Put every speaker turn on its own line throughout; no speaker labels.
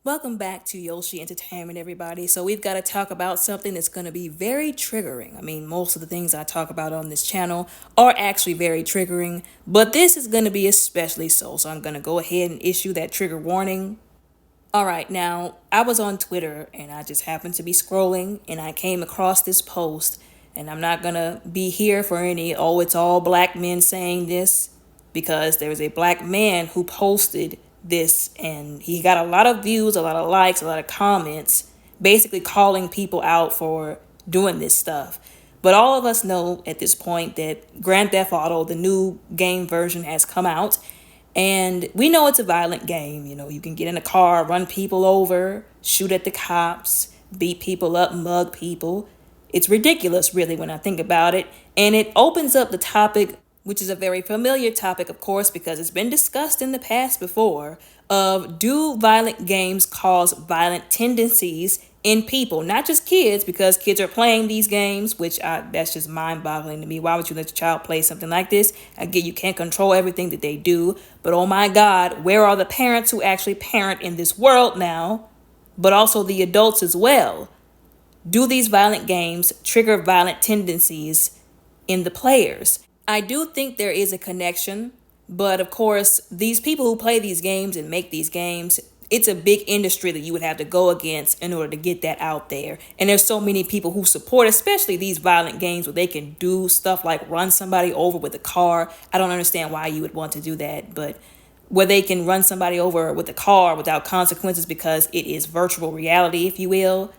Welcome back to Yoshi Entertainment, everybody. So we've got to talk about something that's going to be very triggering. I mean, most of the things I talk about on this channel are actually very triggering, but this is going to be especially so. So I'm going to go ahead and issue that trigger warning. All right, now I was on Twitter and I just happened to be scrolling and I came across this post, and I'm not going to be here for any, oh, it's all black men saying this, because there was a black man who posted this and he got a lot of views, a lot of likes, a lot of comments, basically calling people out for doing this stuff. But all of us know at this point that Grand Theft Auto, the new game version, has come out. And we know it's a violent game. You know, you can get in a car, run people over, shoot at the cops, beat people up, mug people. It's ridiculous, really, when I think about it. And it opens up the topic, which is a very familiar topic, of course, because it's been discussed in the past before, of do violent games cause violent tendencies in people, not just kids, because kids are playing these games, which that's just mind-boggling to me. Why would you let your child play something like this? Again, you can't control everything that they do, but oh my God, where are the parents who actually parent in this world now, but also the adults as well? Do these violent games trigger violent tendencies in the players? I do think there is a connection, but of course, these people who play these games and make these games, it's a big industry that you would have to go against in order to get that out there. And there's so many people who support, especially these violent games where they can do stuff like run somebody over with a car. I don't understand why you would want to do that, but where they can run somebody over with a car without consequences because it is virtual reality, if you will.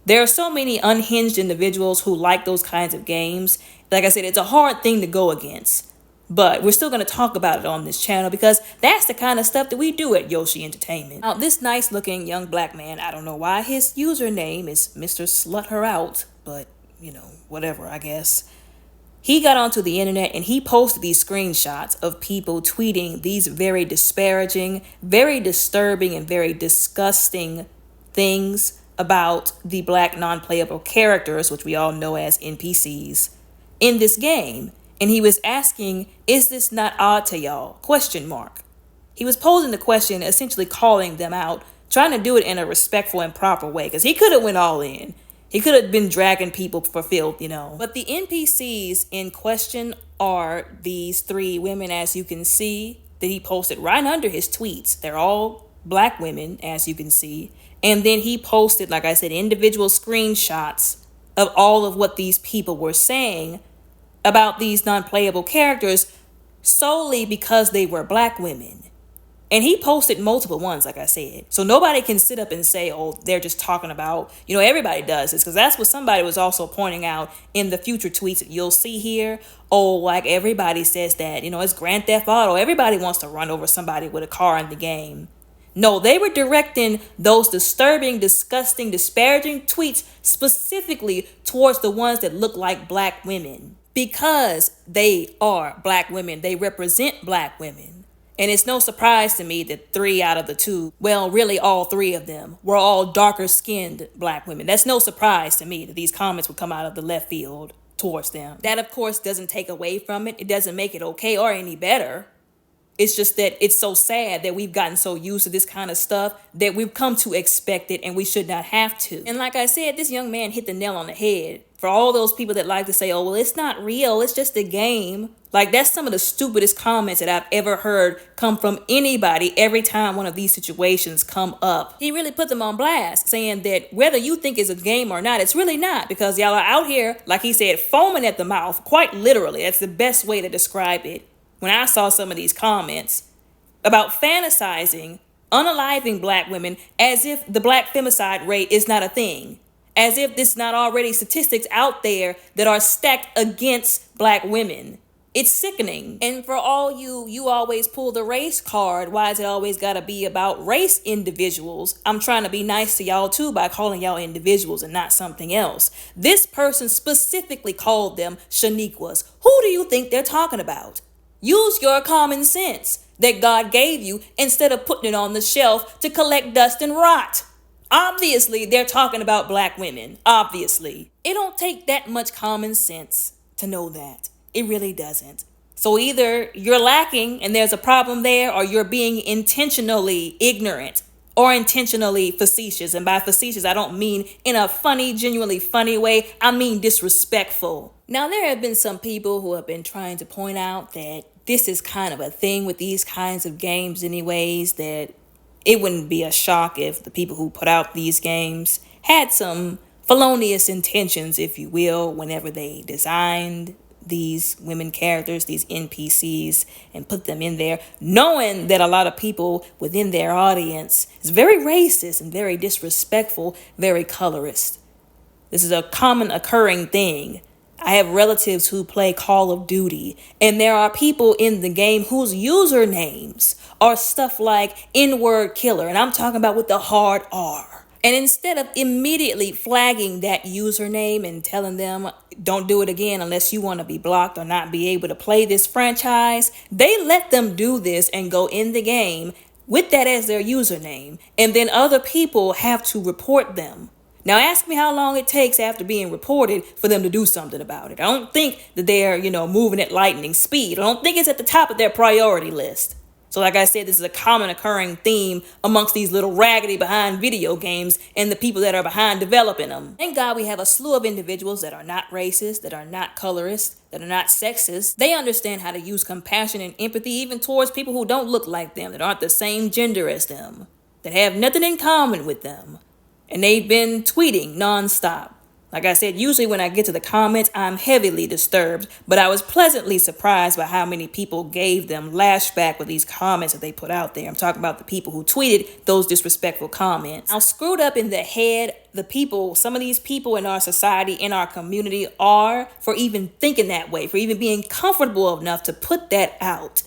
There are so many unhinged individuals who like those kinds of games. Like I said, it's a hard thing to go against. But we're still going to talk about it on this channel because that's the kind of stuff that we do at Yoshi Entertainment. Now, this nice looking young black man, I don't know why his username is Mr. Slut Her Out, but, whatever, I guess. He got onto the internet and he posted these screenshots of people tweeting these very disparaging, very disturbing, and very disgusting things about the black non-playable characters, which we all know as NPCs, in this game. And he was asking, is this not odd to y'all? ? He was posing the question, essentially calling them out, trying to do it in a respectful and proper way, because he could have went all in. He could have been dragging people for filth, But the NPCs in question are these three women, as you can see, that he posted right under his tweets. They're all black women, as you can see. And then he posted, like I said, individual screenshots of all of what these people were saying about these non-playable characters solely because they were black women. And he posted multiple ones, like I said. So nobody can sit up and say, oh, they're just talking about, everybody does this. Because that's what somebody was also pointing out in the future tweets that you'll see here. Oh, like everybody says that, it's Grand Theft Auto. Everybody wants to run over somebody with a car in the game. No, they were directing those disturbing, disgusting, disparaging tweets specifically towards the ones that look like black women. Because they are black women. They represent black women. And it's no surprise to me that 3 out of the 2, well, really all 3 of them, were all darker skinned black women. That's no surprise to me that these comments would come out of the left field towards them. That, of course, doesn't take away from it. It doesn't make it okay or any better. It's just that it's so sad that we've gotten so used to this kind of stuff that we've come to expect it, and we should not have to. And like I said, this young man hit the nail on the head. For all those people that like to say, oh, well, it's not real, it's just a game. Like, that's some of the stupidest comments that I've ever heard come from anybody every time one of these situations come up. He really put them on blast, saying that whether you think it's a game or not, it's really not, because y'all are out here, like he said, foaming at the mouth, quite literally. That's the best way to describe it. When I saw some of these comments about fantasizing, unaliving black women as if the black femicide rate is not a thing, as if there's not already statistics out there that are stacked against black women. It's sickening. And for all you always pull the race card. Why is it always got to be about race individuals? I'm trying to be nice to y'all too by calling y'all individuals and not something else. This person specifically called them Shaniquas. Who do you think they're talking about? Use your common sense that God gave you instead of putting it on the shelf to collect dust and rot. Obviously, they're talking about black women. Obviously. It don't take that much common sense to know that. It really doesn't. So either you're lacking and there's a problem there, or you're being intentionally ignorant or intentionally facetious. And by facetious, I don't mean in a funny, genuinely funny way. I mean disrespectful. Now, there have been some people who have been trying to point out that this is kind of a thing with these kinds of games anyways, that it wouldn't be a shock if the people who put out these games had some felonious intentions, if you will, whenever they designed these women characters, these NPCs, and put them in there, knowing that a lot of people within their audience is very racist and very disrespectful, very colorist. This is a common occurring thing. I have relatives who play Call of Duty, and there are people in the game whose usernames are stuff like N-word killer, and I'm talking about with the hard R. And instead of immediately flagging that username and telling them, don't do it again unless you want to be blocked or not be able to play this franchise, they let them do this and go in the game with that as their username. And then other people have to report them. Now ask me how long it takes after being reported for them to do something about it. I don't think that they're, moving at lightning speed. I don't think it's at the top of their priority list. So like I said, this is a common occurring theme amongst these little raggedy behind video games and the people that are behind developing them. Thank God we have a slew of individuals that are not racist, that are not colorist, that are not sexist. They understand how to use compassion and empathy even towards people who don't look like them, that aren't the same gender as them, that have nothing in common with them. And they've been tweeting nonstop. Like I said, usually when I get to the comments, I'm heavily disturbed, but I was pleasantly surprised by how many people gave them lashback with these comments that they put out there. I'm talking about the people who tweeted those disrespectful comments. Now, screwed up in the head, some of these people in our society, in our community are for even thinking that way, for even being comfortable enough to put that out.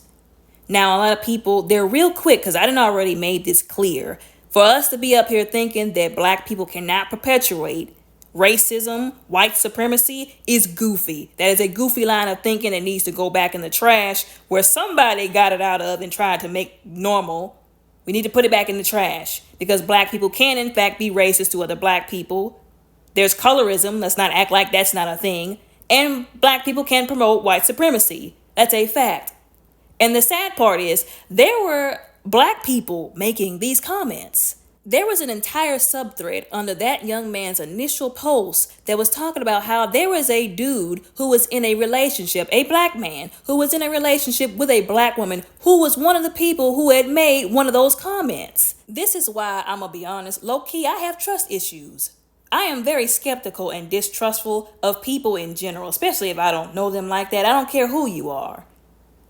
Now, a lot of people, they're real quick, because I done already made this clear. For us to be up here thinking that black people cannot perpetuate racism, white supremacy is goofy. That is a goofy line of thinking that needs to go back in the trash where somebody got it out of and tried to make normal. We need to put it back in the trash because black people can in fact be racist to other black people. There's colorism. Let's not act like that's not a thing. And black people can promote white supremacy. That's a fact. And the sad part is there were black people making these comments. There was an entire subthread under that young man's initial post that was talking about how there was a dude who was in a relationship, a black man who was in a relationship with a black woman who was one of the people who had made one of those comments. This is why I'm gonna be honest, low-key, I have trust issues. I am very skeptical and distrustful of people in general, especially if I don't know them like that. I don't care who you are.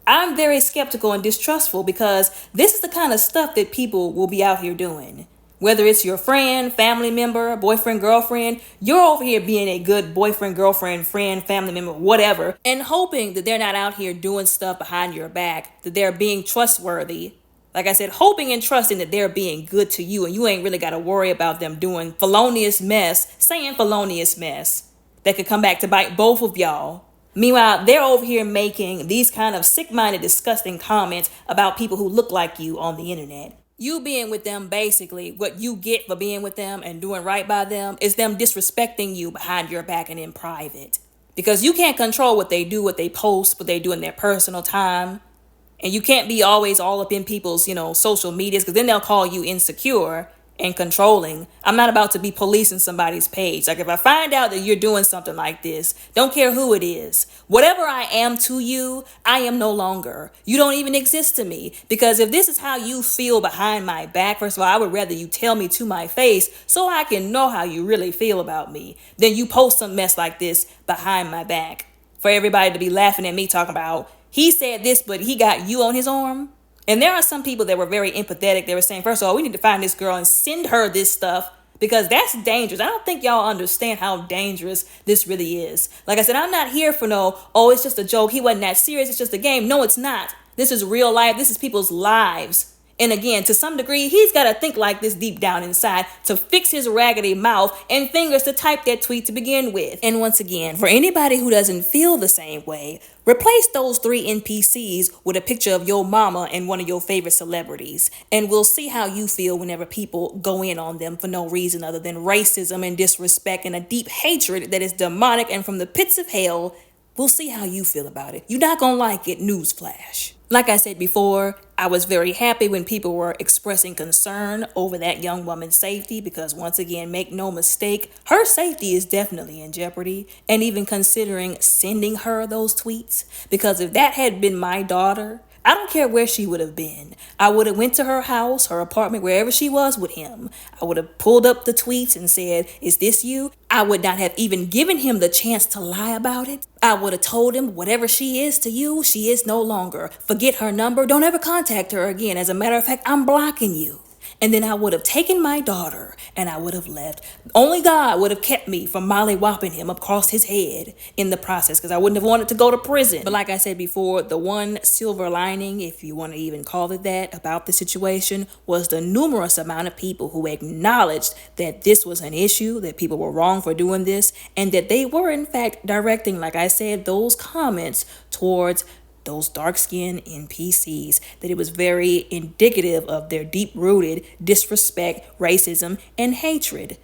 I'm very skeptical and distrustful because this is the kind of stuff that people will be out here doing. Whether it's your friend, family member, boyfriend, girlfriend, you're over here being a good boyfriend, girlfriend, friend, family member, whatever, and hoping that they're not out here doing stuff behind your back, that they're being trustworthy. Like I said, hoping and trusting that they're being good to you and you ain't really got to worry about them doing felonious mess, saying felonious mess that could come back to bite both of y'all. Meanwhile, they're over here making these kind of sick-minded, disgusting comments about people who look like you on the internet. You being with them, basically, what you get for being with them and doing right by them is them disrespecting you behind your back and in private. Because you can't control what they do, what they post, what they do in their personal time. And you can't be always all up in people's, social medias, because then they'll call you insecure and controlling. I'm not about to be policing somebody's page. Like if I find out that you're doing something like this, don't care who it is. Whatever I am to you, I am no longer. You don't even exist to me. Because if this is how you feel behind my back, first of all, I would rather you tell me to my face so I can know how you really feel about me than you post some mess like this behind my back for everybody to be laughing at me talking about, he said this, but he got you on his arm. And there are some people that were very empathetic. They were saying, first of all, we need to find this girl and send her this stuff because that's dangerous. I don't think y'all understand how dangerous this really is. Like I said, I'm not here for it's just a joke. He wasn't that serious. It's just a game. No, it's not. This is real life. This is people's lives. And again, to some degree, he's got to think like this deep down inside to fix his raggedy mouth and fingers to type that tweet to begin with. And once again, for anybody who doesn't feel the same way, replace those 3 NPCs with a picture of your mama and one of your favorite celebrities. And we'll see how you feel whenever people go in on them for no reason other than racism and disrespect and a deep hatred that is demonic and from the pits of hell. We'll see how you feel about it. You're not going to like it, newsflash. Like I said before, I was very happy when people were expressing concern over that young woman's safety because, once again, make no mistake, her safety is definitely in jeopardy. And even considering sending her those tweets, because if that had been my daughter, I don't care where she would have been. I would have went to her house, her apartment, wherever she was with him. I would have pulled up the tweets and said, "Is this you?" I would not have even given him the chance to lie about it. I would have told him, whatever she is to you, she is no longer. Forget her number. Don't ever contact her again. As a matter of fact, I'm blocking you. And then I would have taken my daughter and I would have left. Only God would have kept me from mollywopping him across his head in the process, because I wouldn't have wanted to go to prison. But like I said before, the one silver lining, if you want to even call it that, about the situation was the numerous amount of people who acknowledged that this was an issue, that people were wrong for doing this, and that they were in fact directing, like I said, those comments towards those dark-skinned NPCs, that it was very indicative of their deep-rooted disrespect, racism, and hatred.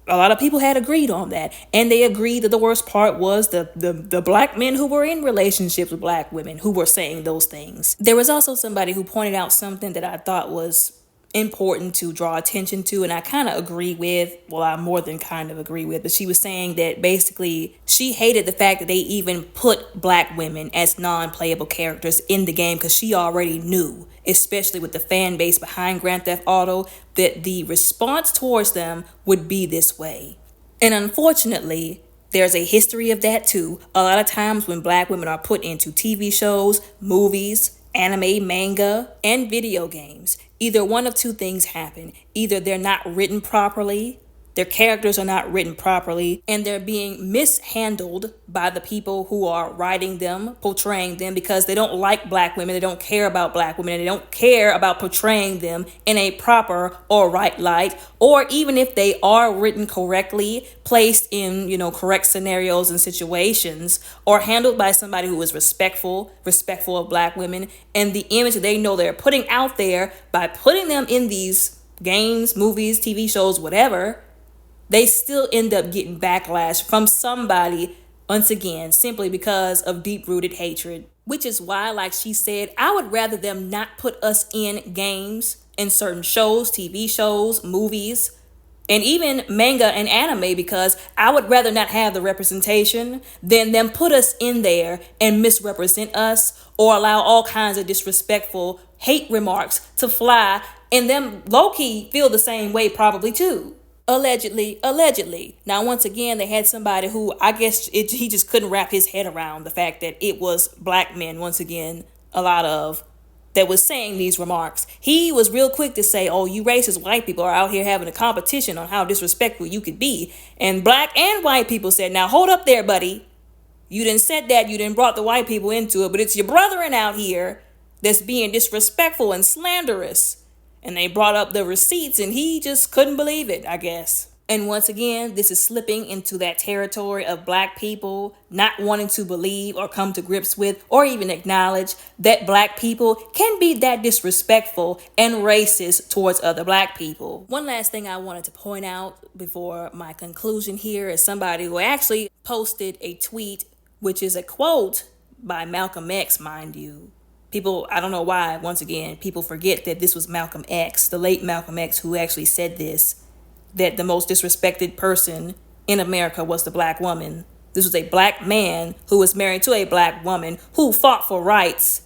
A lot of people had agreed on that, and they agreed that the worst part was the black men who were in relationships with black women who were saying those things. There was also somebody who pointed out something that I thought was important to draw attention to, and I kind of agree with, well, I more than kind of agree with, but she was saying that basically she hated the fact that they even put black women as non-playable characters in the game, because she already knew, especially with the fan base behind Grand Theft Auto, that the response towards them would be this way. And unfortunately, there's a history of that too. A lot of times when black women are put into TV shows, movies, anime, manga, and video games, either one of two things happen. Either they're not written properly, their characters are not written properly, and they're being mishandled by the people who are writing them, portraying them, because they don't like black women, they don't care about black women, and they don't care about portraying them in a proper or right light. Or even if they are written correctly, placed in, correct scenarios and situations, or handled by somebody who is respectful of black women, and the image that they know they're putting out there by putting them in these games, movies, TV shows, whatever, they still end up getting backlash from somebody, once again, simply because of deep-rooted hatred. Which is why, like she said, I would rather them not put us in games, in certain shows, TV shows, movies, and even manga and anime, because I would rather not have the representation than them put us in there and misrepresent us, or allow all kinds of disrespectful hate remarks to fly, and them low-key feel the same way probably too. Allegedly. Now, once again, they had somebody who I guess he just couldn't wrap his head around the fact that it was black men, once again, a lot of, that was saying these remarks. He was real quick to say, "Oh, you racist white people are out here having a competition on how disrespectful you could be." And black and white people said, "Now hold up there, buddy. You didn't said that, you didn't brought the white people into it, but it's your brethren out here that's being disrespectful and slanderous." And they brought up the receipts and he just couldn't believe it, I guess. And once again, this is slipping into that territory of black people not wanting to believe or come to grips with or even acknowledge that black people can be that disrespectful and racist towards other black people. One last thing I wanted to point out before my conclusion here is somebody who actually posted a tweet, which is a quote by Malcolm X, mind you. People, I don't know why, once again, people forget that this was Malcolm X, the late Malcolm X, who actually said this, that the most disrespected person in America was the black woman. This was a black man who was married to a black woman who fought for rights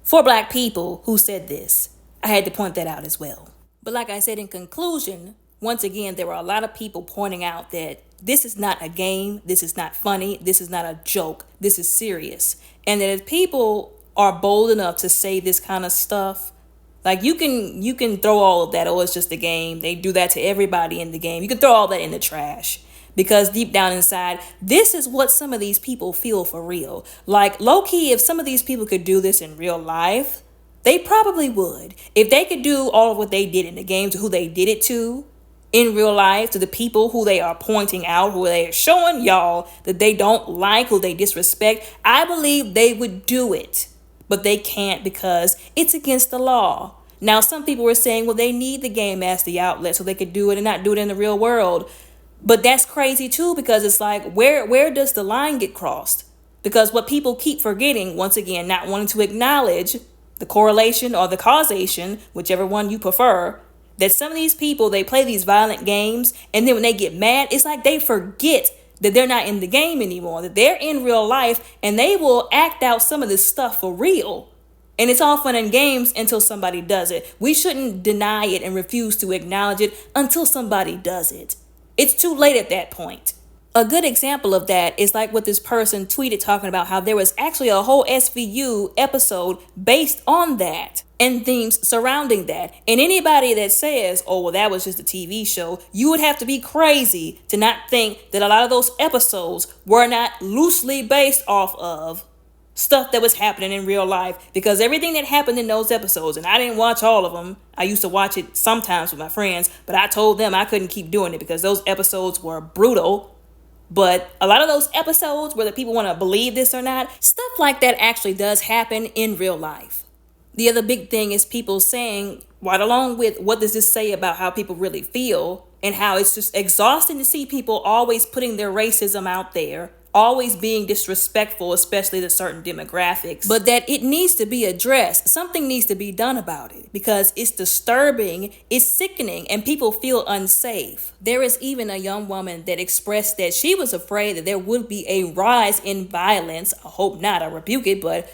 for black people who said this. I had to point that out as well. But like I said, in conclusion, once again, there were a lot of people pointing out that this is not a game, this is not funny, this is not a joke, this is serious. And that if people are bold enough to say this kind of stuff, like you can throw all of that, "Oh, it's just a game." They do that to everybody in the game. You can throw all that in the trash, because deep down inside, this is what some of these people feel for real. Like, low-key, if some of these people could do this in real life, they probably would. If they could do all of what they did in the game to who they did it to in real life, to the people who they are pointing out, who they are showing y'all that they don't like, who they disrespect, I believe they would do it. But they can't, because it's against the law. Now, some people were saying, well, they need the game as the outlet so they could do it and not do it in the real world. But that's crazy too, because it's like, where does the line get crossed? Because what people keep forgetting, once again, not wanting to acknowledge the correlation or the causation, whichever one you prefer, that some of these people, they play these violent games, and then when they get mad, it's like they forget that they're not in the game anymore, that they're in real life, and they will act out some of this stuff for real. And it's all fun and games until somebody does it. We shouldn't deny it and refuse to acknowledge it until somebody does it. It's too late at that point. A good example of that is like what this person tweeted, talking about how there was actually a whole SVU episode based on that and themes surrounding that. And anybody that says, oh, well, that was just a TV show, you would have to be crazy to not think that a lot of those episodes were not loosely based off of stuff that was happening in real life, because everything that happened in those episodes, and I didn't watch all of them, I used to watch it sometimes with my friends, but I told them I couldn't keep doing it because those episodes were brutal. But a lot of those episodes, whether people want to believe this or not, stuff like that actually does happen in real life. The other big thing is people saying, right along with what does this say about how people really feel, and how it's just exhausting to see people always putting their racism out there, always being disrespectful, especially to certain demographics, but that it needs to be addressed. Something needs to be done about it because it's disturbing, it's sickening, and people feel unsafe. There is even a young woman that expressed that she was afraid that there would be a rise in violence. I hope not, I rebuke it, but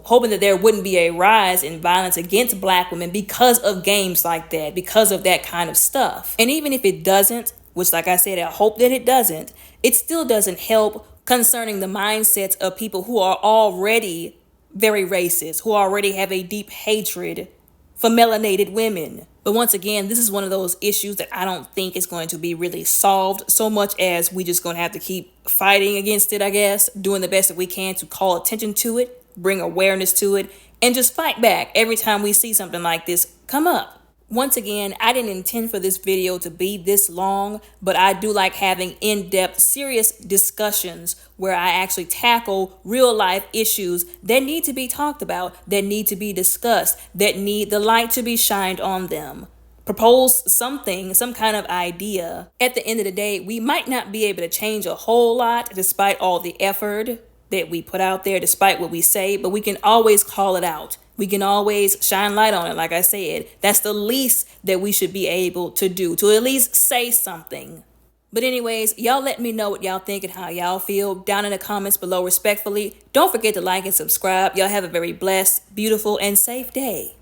hoping that there wouldn't be a rise in violence against Black women because of games like that, because of that kind of stuff. And even if it doesn't, which like I said, I hope that it doesn't, it still doesn't help concerning the mindsets of people who are already very racist, who already have a deep hatred for melanated women. But once again, this is one of those issues that I don't think is going to be really solved so much as we just going to have to keep fighting against it, I guess, doing the best that we can to call attention to it, bring awareness to it, and just fight back every time we see something like this come up. Once again, I didn't intend for this video to be this long, but I do like having in-depth, serious discussions where I actually tackle real-life issues that need to be talked about, that need to be discussed, that need the light to be shined on them. Propose something, some kind of idea. At the end of the day, we might not be able to change a whole lot despite all the effort that we put out there, despite what we say, but we can always call it out. We can always shine light on it. Like I said, that's the least that we should be able to do, to at least say something. But anyways, y'all let me know what y'all think and how y'all feel down in the comments below respectfully. Don't forget to like and subscribe. Y'all have a very blessed, beautiful, and safe day.